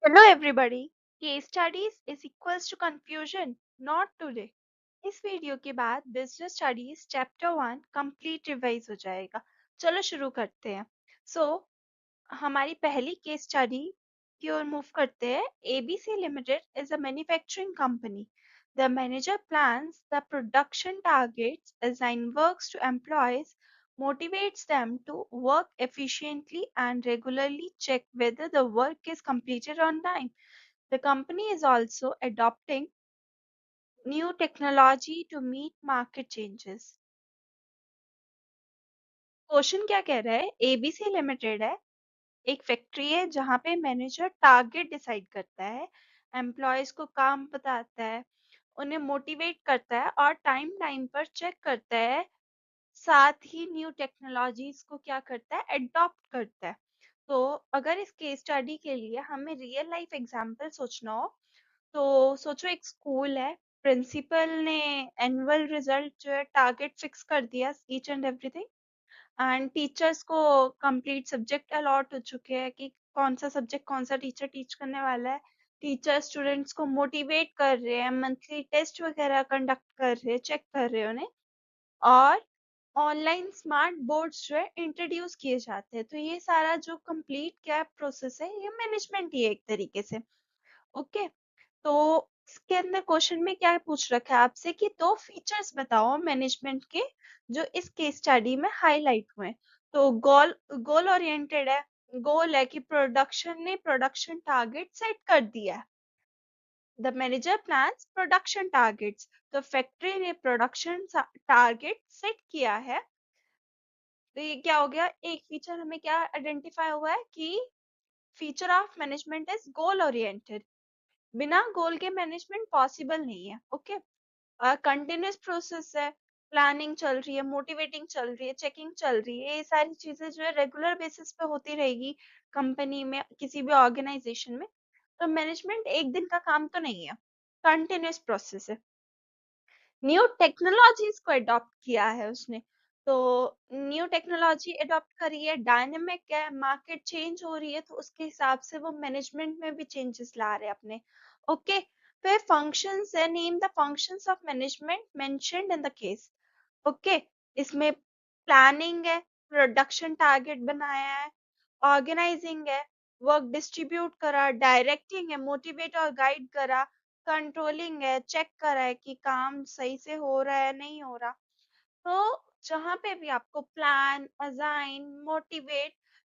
Hello everybody. Case studies is equals to confusion, not today. इस video के बाद business studies chapter 1 complete revise हो जाएगा। चलो शुरू करते हैं। सो हमारी पहली केस स्टडी की ओर मूव करते हैं। ABC limited is a manufacturing company. The manager plans the production targets, assign works to employees, motivates them to work efficiently and regularly check whether the work is completed on time. The company is also adopting new technology to meet market changes. Question क्या कह रहा है? ABC limited है, एक factory है जहां पे manager target decide करता है, एम्प्लॉयज को काम बताता है, उन्हें मोटिवेट करता है और टाइम टाइम पर चेक करता है। साथ ही न्यू टेक्नोलॉजीज को क्या करता है? अडॉप्ट करता है। तो अगर इस केस स्टडी के लिए हमें रियल लाइफ एग्जांपल सोचना हो, तो सोचो एक स्कूल है, प्रिंसिपल ने एनुअल रिजल्ट जो है टारगेट फिक्स कर दिया, each and everything, and teachers को कंप्लीट सब्जेक्ट अलॉट हो चुके हैं कि कौन सा सब्जेक्ट कौन सा टीचर टीच करने वाला है। टीचर स्टूडेंट्स को मोटिवेट कर रहे हैं, मंथली टेस्ट वगैरह कंडक्ट कर रहे हैं, चेक कर रहे हैं उन्हें, और ऑनलाइन स्मार्ट बोर्ड्स जो है इंट्रोड्यूस किए जाते हैं। तो ये सारा जो कंप्लीट क्या प्रोसेस है, ये मैनेजमेंट ही है एक तरीके से। ओके, तो इसके अंदर क्वेश्चन में क्या पूछ रखा है आपसे कि दो फीचर्स बताओ मैनेजमेंट के जो इस केस स्टडी में हाईलाइट हुए हैं। तो गोल गोल ओरिएंटेड है। गोल है कि प्रोडक्शन ने प्रोडक्शन टारगेट सेट कर दिया है। The manager plans production targets, तो फैक्ट्री ने प्रोडक्शन टारगेट सेट किया है। तो ये क्या हो गया? एक फीचर हमें क्या आइडेंटिफाई हुआ है कि feature of management is goal oriented. बिना गोल के मैनेजमेंट पॉसिबल नहीं है। ओके, कंटिन्यूस प्रोसेस है, प्लानिंग चल रही है, मोटिवेटिंग चल रही है, चेकिंग चल रही है, ये सारी चीजें जो है रेगुलर बेसिस पे होती रहेगी कंपनी में, किसी भी ऑर्गेनाइजेशन में। तो मैनेजमेंट एक दिन का काम तो नहीं है, कंटिन्यूस प्रोसेस है। न्यू टेक्नोलॉजीज को अडॉप्ट किया है उसने। तो न्यू टेक्नोलॉजी अडॉप्ट करी है, डायनेमिक है, मार्केट चेंज हो रही है, तो उसके हिसाब से वो मैनेजमेंट में भी चेंजेस ला रहे हैं अपने। ओके, फिर फंक्शंस है। Name the functions of management mentioned in the case. Okay, इसमें प्लानिंग है, प्रोडक्शन टारगेट बनाया है, ऑर्गेनाइजिंग है, वर्क डिस्ट्रीब्यूट करा, डायरेक्टिंग है, मोटिवेट और गाइड करा, कंट्रोलिंग है, चेक करा है कि काम सही से हो रहा है नहीं हो रहा। तो जहां पे भी आपको प्लान, असाइन, मोटिवेट,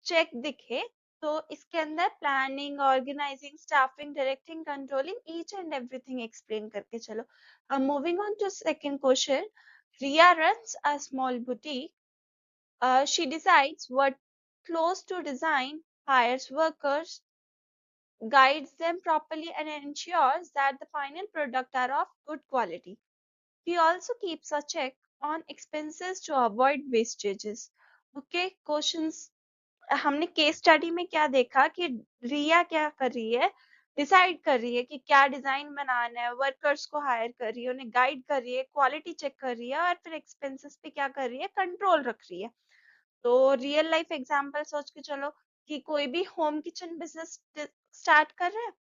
चेक दिखे, तो इसके अंदर planning, organising, staffing, directing, controlling, each and everything explain करके चलो। अब moving on to second question. Ria runs a small boutique. She decides what clothes to design, hires workers, guides them properly, and ensures that the final product are of good quality. She also keeps a check on expenses to avoid wastages. Okay, questions। हमने case study में क्या देखा कि रिया क्या कर रही है? Decide कर रही है कि क्या डिजाइन बनाना है, वर्कर्स को हायर कर रही है, उन्हें गाइड कर रही है, क्वालिटी चेक कर रही है, और फिर एक्सपेंसेस पे क्या कर रही है? कंट्रोल रख रही है। तो रियल लाइफ एग्जांपल सोच के चलो कि कोई भी होम किचन बिजनेस स्टार्ट कर रहा है,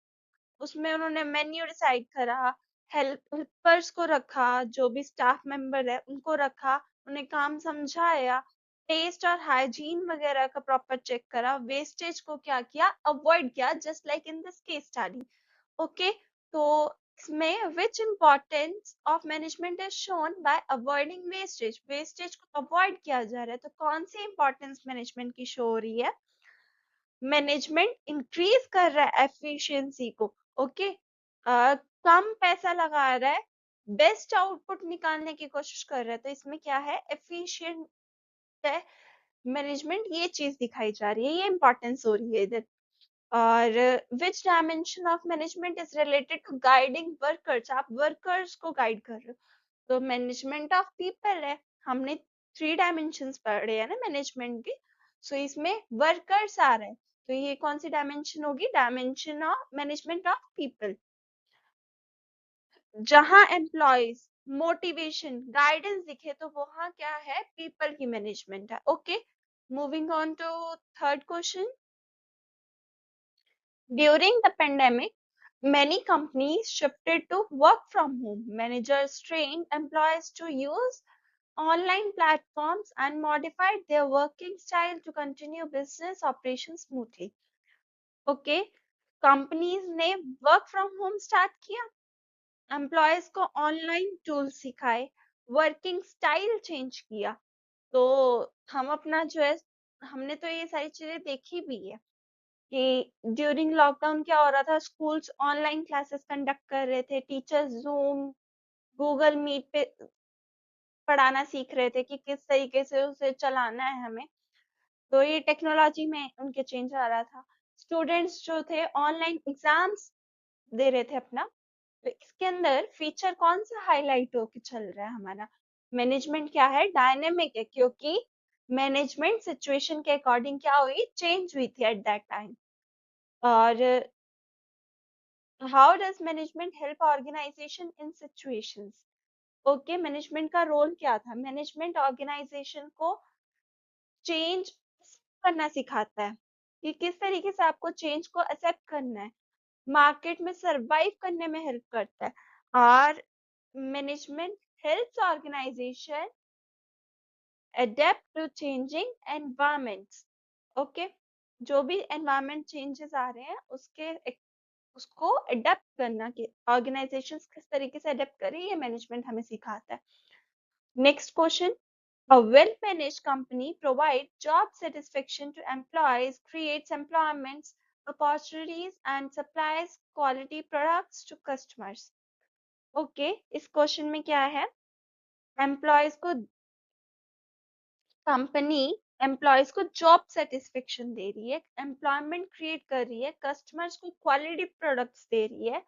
उसमें उन्होंने मेन्यू डिसाइड करा, हेल्पर्स को रखा, जो भी स्टाफ मेंबर है उनको रखा, उन्हें काम समझाया, टेस्ट और हाइजीन वगैरह का प्रॉपर चेक करा, वेस्टेज को क्या किया? अवॉइड किया, just like in this case study. Okay, तो इसमें which importance of management is shown by avoiding wastage. Wastage को अवॉइड किया जा रहा है, तो कौन सी इंपॉर्टेंस मैनेजमेंट की शो हो रही है? मैनेजमेंट इंक्रीज कर रहा है एफिशिएंसी को। ओके, कम पैसा लगा रहा है, बेस्ट आउटपुट निकालने की कोशिश कर रहा है, तो इसमें क्या है? एफिशिएंट है मैनेजमेंट, ये चीज दिखाई जा रही है, ये इंपॉर्टेंस हो रही है इधर। और which dimension of management is related to guiding workers. आप वर्कर्स को गाइड कर रहे हो, तो मैनेजमेंट ऑफ पीपल है। हमने 3 डायमेंशंस पढ़े हैं ना मैनेजमेंट के, सो इसमें वर्कर्स आ रहे हैं, तो ये कौन सी डायमेंशन होगी? Dimension of management of people. जहां एम्प्लॉयज, मोटिवेशन, गाइडेंस दिखे, तो वहां क्या है? पीपल की मैनेजमेंट है। Okay, moving on to third question. During the pandemic, many companies shifted to work from home. Managers trained employees to use online platforms and modified their working style to continue business operations smoothly. Okay, companies ने work from home start किया, employees को online tool सिखाए, working style change किया। तो हम अपना जो है, हमने तो ये सारी चीजें देखी भी है कि ड्यूरिंग लॉकडाउन क्या हो रहा था, स्कूल्स ऑनलाइन क्लासेस कंडक्ट कर रहे थे, टीचर्स जूम, गूगल मीट पे पढ़ाना सीख रहे थे कि किस तरीके से उसे चलाना है हमें। तो ये टेक्नोलॉजी में उनके चेंज आ रहा था। स्टूडेंट्स जो थे ऑनलाइन एग्जाम्स दे रहे थे अपना। तो इसके अंदर फीचर कौन सा हाईलाइट होके चल रहा है हमारा? मैनेजमेंट क्या है, डायनेमिक है, क्योंकि मैनेजमेंट सिचुएशन के अकॉर्डिंग क्या हुई, चेंज हुई थी एट दैट टाइम। और how does management help organisation in situations? Okay, management का रोल क्या था? मैनेजमेंट ऑर्गेनाइजेशन को चेंज करना सिखाता है कि किस तरीके से आपको चेंज को एक्सेप्ट करना है, मार्केट में सरवाइव करने में हेल्प करता है। और management helps organisation adapt to changing environments. Okay, जो भी एनवायरमेंट चेंजेस आ रहे हैं उसको अडेप्ट करना, कि ऑर्गेनाइजेशंस किस तरीके से अडेप्ट करें, ये मैनेजमेंट हमें सिखाता है। Next question, a well-managed company provides job satisfaction to employees, creates employment opportunities, and supplies quality products to customers. Okay, इस क्वेश्चन में क्या है, एम्प्लॉयज को, कंपनी एम्प्लॉयज को जॉब सेटिस्फेक्शन दे रही है, एम्प्लॉयमेंट क्रिएट कर रही है, कस्टमर्स को क्वालिटी प्रोडक्ट्स दे रही है।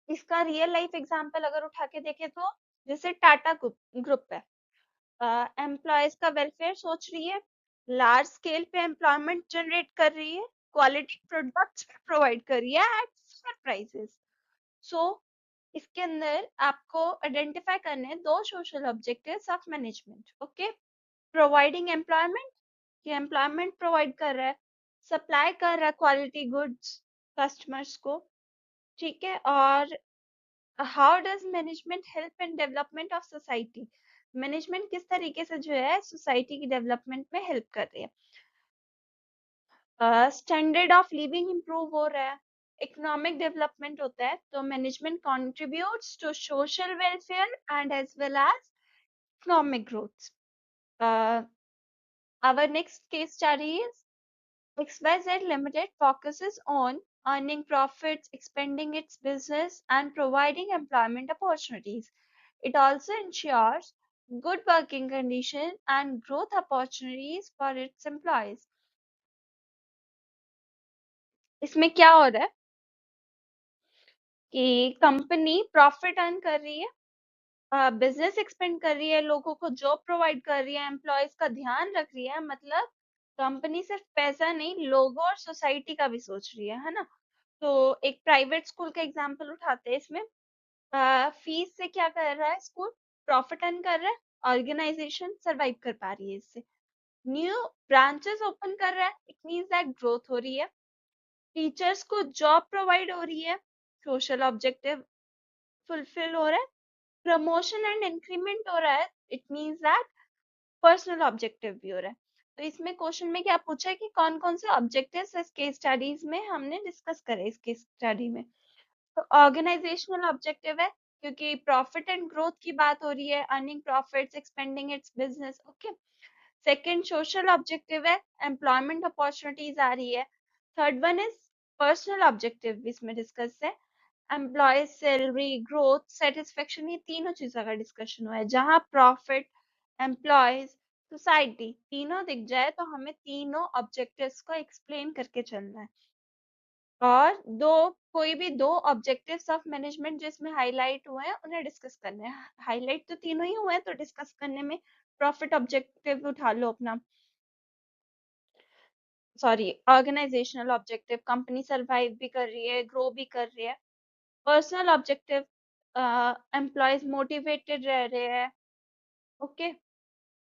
इसका रियल लाइफ एग्जांपल अगर उठा के देखें तो जैसे टाटा ग्रुप है, एम्प्लॉयज का वेलफेयर सोच रही है, लार्ज स्केल पे एम्प्लॉयमेंट जनरेट कर रही है, क्वालिटी प्रोडक्ट्स प्रोवाइड कर रही है एट फेयर प्राइसेस। सो इसके अंदर आपको आइडेंटिफाई करने हैं दो social objectives of management. Okay, providing employment, कि एम्प्लॉयमेंट प्रोवाइड कर रहा है, सप्लाई कर रहा है क्वालिटी गुड्स कस्टमर्स को, ठीक है। और how does management help in development of society? Management किस तरीके से जो है सोसाइटी की डेवलपमेंट में हेल्प कर रही है? स्टैंडर्ड ऑफ लिविंग इंप्रूव हो रहा है, इकोनॉमिक डेवलपमेंट होता है, तो management contributes to social welfare and as well as economic growth. Our next case study is XYZ Limited focuses on earning profits, expanding its business, and providing employment opportunities. It also ensures good working conditions and growth opportunities for its employees. इसमें क्या हो रहा है कि company profit earn कर रही है, business expand कर रही है, लोगों को जॉब प्रोवाइड कर रही है, एम्प्लॉयज का ध्यान रख रही है, मतलब कंपनी सिर्फ पैसा नहीं, लोगों और सोसाइटी का भी सोच रही है ना। तो एक प्राइवेट स्कूल का एग्जांपल उठाते हैं इसमें। फीस से क्या कर रहा है स्कूल, प्रॉफिट अर्न कर रहा है, ऑर्गेनाइजेशन सरवाइव कर पा रही है इससे। न्यू ब्रांचेस ओपन कर रहा है, इट मींस दैट ग्रोथ हो रही है। टीचर्स को जॉब प्रोवाइड हो रही है, सोशल ऑब्जेक्टिव फुलफिल हो रहा है। प्रमोशन एंड इंक्रीमेंट हो रहा है, it means that personal objective भी हो रहा है। तो इसमें क्वेश्चन में क्या पूछा है कि कौन कौन से ऑब्जेक्टिव्स इस केस स्टडीज में हमने डिस्कस करे इस केस स्टडी में। तो ऑर्गेनाइजेशनल ऑब्जेक्टिव है, क्योंकि प्रॉफिट एंड ग्रोथ की बात हो रही है, earning profits, expanding it's business. Okay, second social objective है, एम्प्लॉयमेंट अपॉर्चुनिटीज आ रही है। Third one is personal objective भी इसमें डिस्कस है, एम्प्लॉय सैलरी, ग्रोथ, सेटिस्फेक्शन, ये तीनों चीजों का डिस्कशन हुआ है। जहां प्रॉफिट, एम्प्लॉयज, सोसाइटी तीनों दिख जाए तो हमें तीनों ऑब्जेक्टिव्स को एक्सप्लेन करके चलना है। और दो, कोई भी दो ऑब्जेक्टिव्स ऑफ मैनेजमेंट जिसमें हाईलाइट हुए हैं उन्हें डिस्कस करने हैं। हाईलाइट तो तीनों ही हुए हैं, तो डिस्कस करने में प्रॉफिट ऑब्जेक्टिव उठा लो अपना, sorry organisational objective, company survive भी कर रही है, ग्रो भी कर रही है। पर्सनल ऑब्जेक्टिव, एम्प्लॉयज मोटिवेटेड रह रहे हैं। ओके,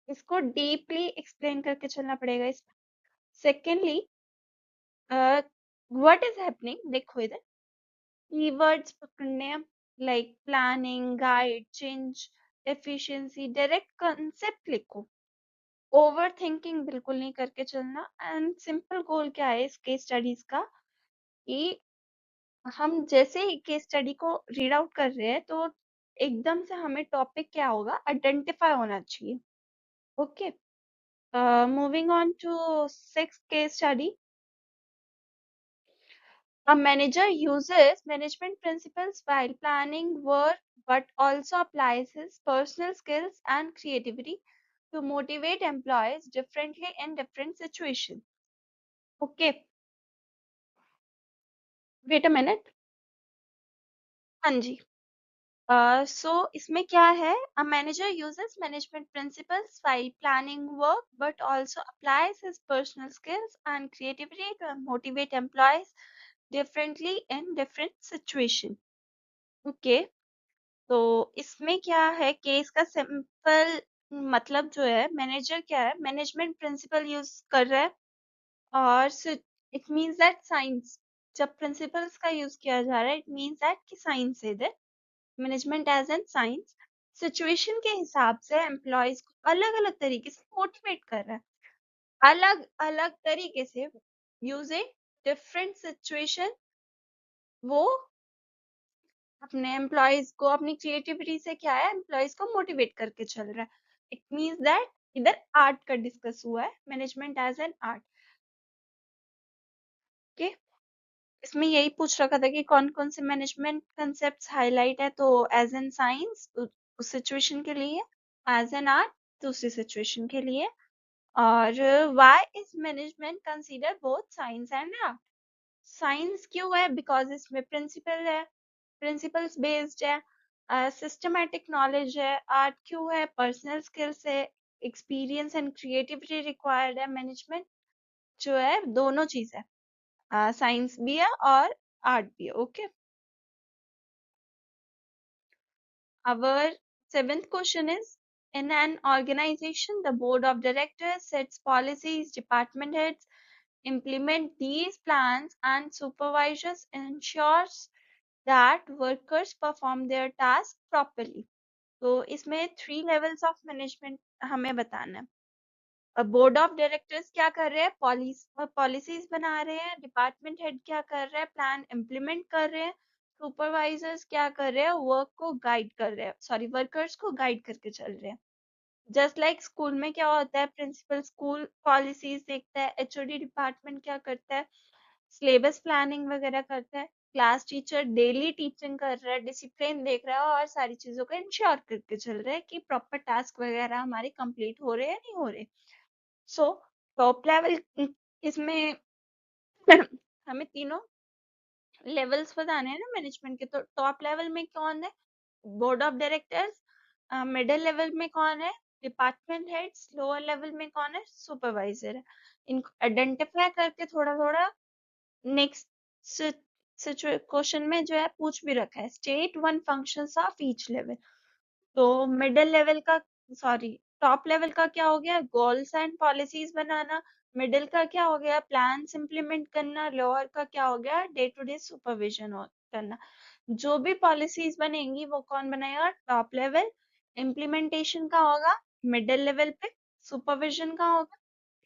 इसको डीपली एक्सप्लेन करके चलना पड़ेगा इसमें। सेकेंडली, व्हाट इज हैपनिंग, देखो इधर कीवर्ड्स पकड़ने हैं, like planning, guide, change, efficiency, direct concept लिखो। ओवर थिंकिंग बिल्कुल नहीं करके चलना। एंड सिंपल गोल क्या है इस केस स्टडीज का, कि हम जैसे ही केस स्टडी को रीड आउट कर रहे हैं तो एकदम से हमें टॉपिक क्या होगा आइडेंटिफाई होना चाहिए। Okay, moving on to six case study. A manager uses management principles while planning work but also applies his personal skills and creativity to motivate employees differently in different situations. Okay, wait a minute. हाँ जी। So इसमें क्या है? A manager uses management principles while planning work but also applies his personal skills and creativity to motivate employees differently in different situations. Okay. तो इसमें क्या है कि इसका सिंपल मतलब जो है, मैनेजर क्या है, मैनेजमेंट प्रिंसिपल यूज कर रहा है। और इट मींस दैट साइंस, जब प्रिंसिपल्स का यूज किया जा रहा है इट मींस दैट कि साइंस है इधर, management as an science. Situation के हिसाब से एम्प्लॉयज को अलग अलग तरीके से मोटिवेट कर रहा है, अलग अलग तरीके से यूजिंग डिफरेंट सिचुएशन। वो अपने एम्प्लॉयज को अपनी क्रिएटिविटी से क्या है, एम्प्लॉयज को मोटिवेट करके चल रहा है। इट मीन्स दैट इधर आर्ट का डिस्कस हुआ है, management as an art. Okay, इसमें यही पूछ रखा था कि कौन कौन से मैनेजमेंट कंसेप्ट हाईलाइट है, तो एज एन साइंस उस सिचुएशन के लिए, एज एन आर्ट दूसरी सिचुएशन के लिए। और why is management consider both science and art? Science क्यों है? बिकॉज इसमें प्रिंसिपल है, प्रिंसिपल्स बेस्ड है, सिस्टमैटिक नॉलेज है। आर्ट क्यों है? पर्सनल स्किल्स है, एक्सपीरियंस एंड क्रिएटिविटी रिक्वायर्ड है। मैनेजमेंट जो है दोनों चीज है, साइंस भी है और आर्ट भी है। Okay, our seventh question is, in an organization the board of directors sets policies, department heads implement these plans, and supervisors ensures that workers perform their task properly. तो इसमें 3 लेवल्स ऑफ मैनेजमेंट हमें बताना है। Board of directors क्या कर रहे हैं? Policies बना रहे हैं। डिपार्टमेंट हेड क्या कर रहे हैं? प्लान इम्प्लीमेंट कर रहे हैं। सुपरवाइजर्स क्या कर रहे हैं? वर्क को गाइड कर रहे हैं, सॉरी वर्कर्स को गाइड करके चल रहे हैं। जस्ट लाइक स्कूल में क्या होता है, प्रिंसिपल स्कूल पॉलिसीज देखता है, एचओडी डिपार्टमेंट क्या करता है, सिलेबस प्लानिंग वगैरह करता है, क्लास टीचर डेली टीचिंग कर रहा है, डिसिप्लिन देख रहा है और सारी चीजों को इंश्योर करके चल रहा है कि प्रॉपर टास्क वगैरह हमारे कंप्लीट हो रहे हैं या नहीं हो रहे। सो टॉप लेवल इसमें हमें तीनों लेवल्स बताने हैं ना मैनेजमेंट के। तो टॉप लेवल में कौन है? Board of directors. Middle level में कौन है? Department heads. लोअर लेवल में कौन है? सुपरवाइजर है। इनको आइडेंटिफाई करके थोड़ा थोड़ा नेक्स्ट क्वेश्चन में जो है पूछ भी रखा है, state one functions of each level. तो मिडिल लेवल का, सॉरी टॉप लेवल का क्या हो गया? Goals and policies banana. Middle का क्या हो गया? प्लान्स इंप्लीमेंट करना। लोअर का क्या हो गया? डे टू डे सुपरविजन करना। जो भी पॉलिसीज बनेंगी वो कौन बनाएगा? Top level. इम्प्लीमेंटेशन का होगा मिडिल लेवल पे, सुपरविजन का होगा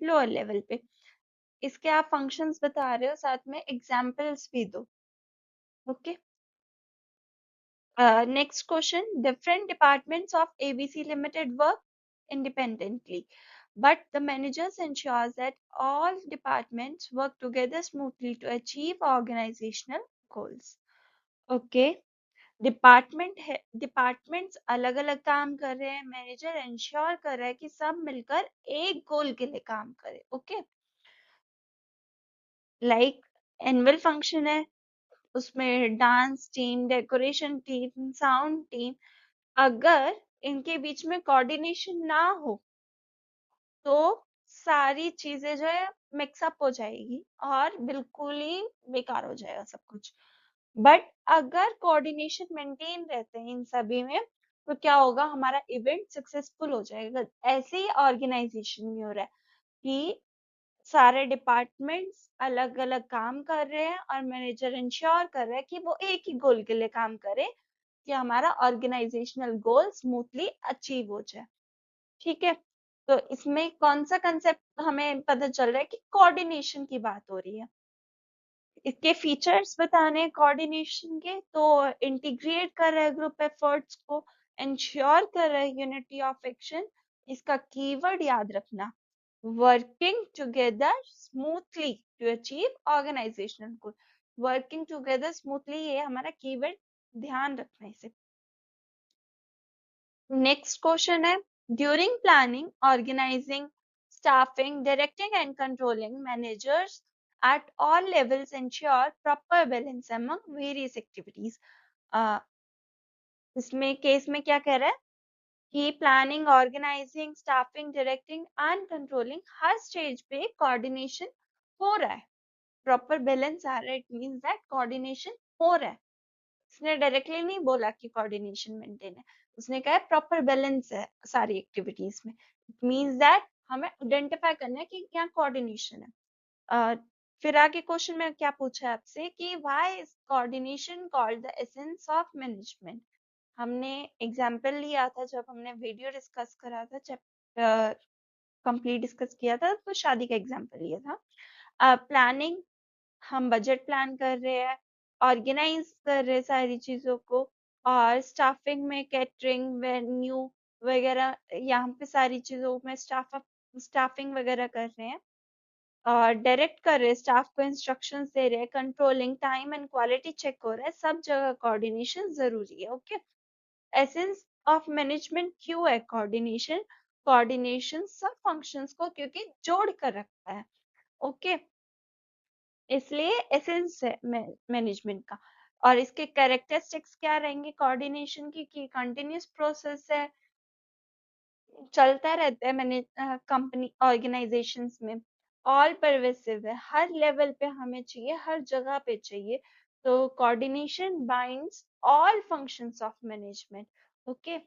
लोअर लेवल पे। इसके आप फंक्शंस बता रहे हो, साथ में एग्जांपल्स भी दो। Okay, next question. Different departments of ABC Limited work independently, but the managers ensures that all departments work together smoothly to achieve organizational goals. Okay, departments अलग अलग काम कर रहे हैं, मैनेजर इंश्योर कर रहा है कि सब मिलकर एक गोल के लिए काम करे। ओके, लाइक एनुअल फंक्शन है, उसमें dance team, decoration team, sound team, अगर इनके बीच में कोऑर्डिनेशन ना हो तो सारी चीजें जो है मिक्सअप हो जाएगी और बिल्कुल ही बेकार हो जाएगा सब कुछ। बट अगर कोऑर्डिनेशन मेंटेन रहते हैं इन सभी में तो क्या होगा? हमारा इवेंट सक्सेसफुल हो जाएगा। ऐसे ही ऑर्गेनाइजेशन में हो रहा है कि सारे डिपार्टमेंट्स अलग अलग काम कर रहे हैं और मैनेजर इंश्योर कर रहा है कि वो एक ही गोल के लिए काम करे, कि हमारा ऑर्गेनाइजेशनल गोल स्मूथली अचीव हो जाए। ठीक है, तो इसमें कौन सा कंसेप्ट हमें पता चल रहा है कि कोऑर्डिनेशन की बात हो रही है। इसके फीचर्स बताने कोऑर्डिनेशन के, तो इंटीग्रेट कर रहा है ग्रुप एफर्ट्स को, इंश्योर कर रहा है यूनिटी ऑफ एक्शन। इसका कीवर्ड याद रखना, working together smoothly to achieve organisational goal. Working together smoothly, ये हमारा कीवर्ड, ध्यान रखना इसे। नेक्स्ट क्वेश्चन है, during planning, organising, staffing, directing and controlling, managers at all levels ensure proper balance among various activities. इसमें case में क्या कह रहा है कि planning, organising, staffing, directing and controlling हर स्टेज पे कोऑर्डिनेशन हो रहा है, प्रॉपर बैलेंस आ रहा है। इट मींस दैट कोऑर्डिनेशन हो रहा है। उसने डायरेक्टली नहीं बोला कि कोऑर्डिनेशन मेंटेन है, उसने कहा प्रॉपर बैलेंस है सारी एक्टिविटीज में। इट मींस दैट हमें आइडेंटिफाई करना है कि क्या कोऑर्डिनेशन है। फिर आगे क्वेश्चन में क्या पूछा है आपसे कि why is coordination called the essence of management. हमने एग्जांपल लिया था जब हमने वीडियो डिस्कस करा था, चैप्टर कंप्लीट डिस्कस किया था, तो शादी का एग्जांपल लिया था। प्लानिंग, हम बजट प्लान कर रहे हैं, ऑर्गेनाइज कर रहे हैं सारी चीजों को, और स्टाफिंग में कैटरिंग, वेन्यू वगैरह, यहाँ पे सारी चीजों में स्टाफिंग वगैरह कर रहे हैं, और डायरेक्ट कर रहे हैं, स्टाफ को इंस्ट्रक्शंस दे रहे हैं, controlling, time and quality check हो रहा है, सब जगह कोऑर्डिनेशन जरूरी है। ओके, एसेंस ऑफ मैनेजमेंट क्यों है कोऑर्डिनेशन? कोऑर्डिनेशन सब फंक्शंस को क्योंकि जोड़ कर रखता है। ओके, इसलिए एसेंस है मैनेजमेंट का। और इसके कैरेक्टरिस्टिक्स क्या रहेंगे कोऑर्डिनेशन की, कि कंटिन्यूस प्रोसेस है, चलता रहता है मैंने कंपनी ऑर्गेनाइजेशंस में, ऑल परवेसिव है, हर लेवल पे हमें चाहिए, हर जगह पे चाहिए। तो coordination binds all functions of management. Okay,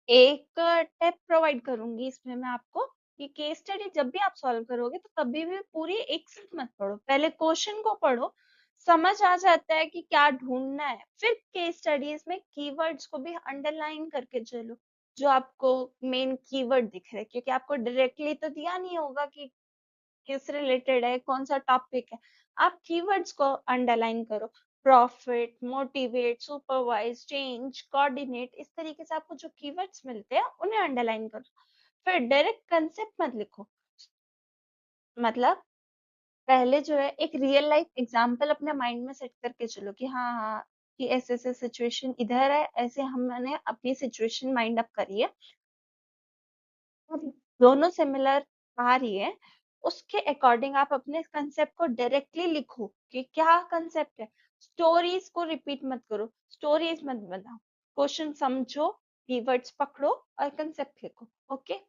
एक टिप प्रोवाइड करूंगी इसमें मैं आपको, कि केस स्टडी जब भी आप सॉल्व करोगे तो कभी भी पूरी एक साथ मत पढ़ो, पहले क्वेश्चन को पढ़ो, समझ आ जाता है कि क्या ढूंढना है, फिर केस स्टडीज में कीवर्ड्स को भी अंडरलाइन करके चलो, जो आपको मेन कीवर्ड दिख रहे हैं, क्योंकि आपको डायरेक्टली तो दिया नहीं होगा कि किस रिलेटेड है, कौन सा टॉपिक है। आप कीवर्ड्स को अंडरलाइन करो, profit, motivate, supervise, change, coordinate, इस तरीके से आपको जो कीवर्ड्स मिलते हैं उन्हें अंडरलाइन करो। फिर डायरेक्ट कंसेप्ट मत लिखो, मतलब पहले जो है एक रियल लाइफ एग्जांपल अपने माइंड में सेट करके चलो कि हाँ हाँ, कि ऐसे ऐसे सिचुएशन इधर है, ऐसे हमने अपनी सिचुएशन माइंड अप करी है, और दोनों सिमिलर आ रही है, उसके अकॉर्डिंग आप अपने कंसेप्ट को डायरेक्टली लिखो कि क्या कंसेप्ट है। स्टोरीज को रिपीट मत करो, स्टोरीज मत बनाओ, क्वेश्चन समझो, कीवर्ड्स पकड़ो और कंसेप्ट लिखो। ओके,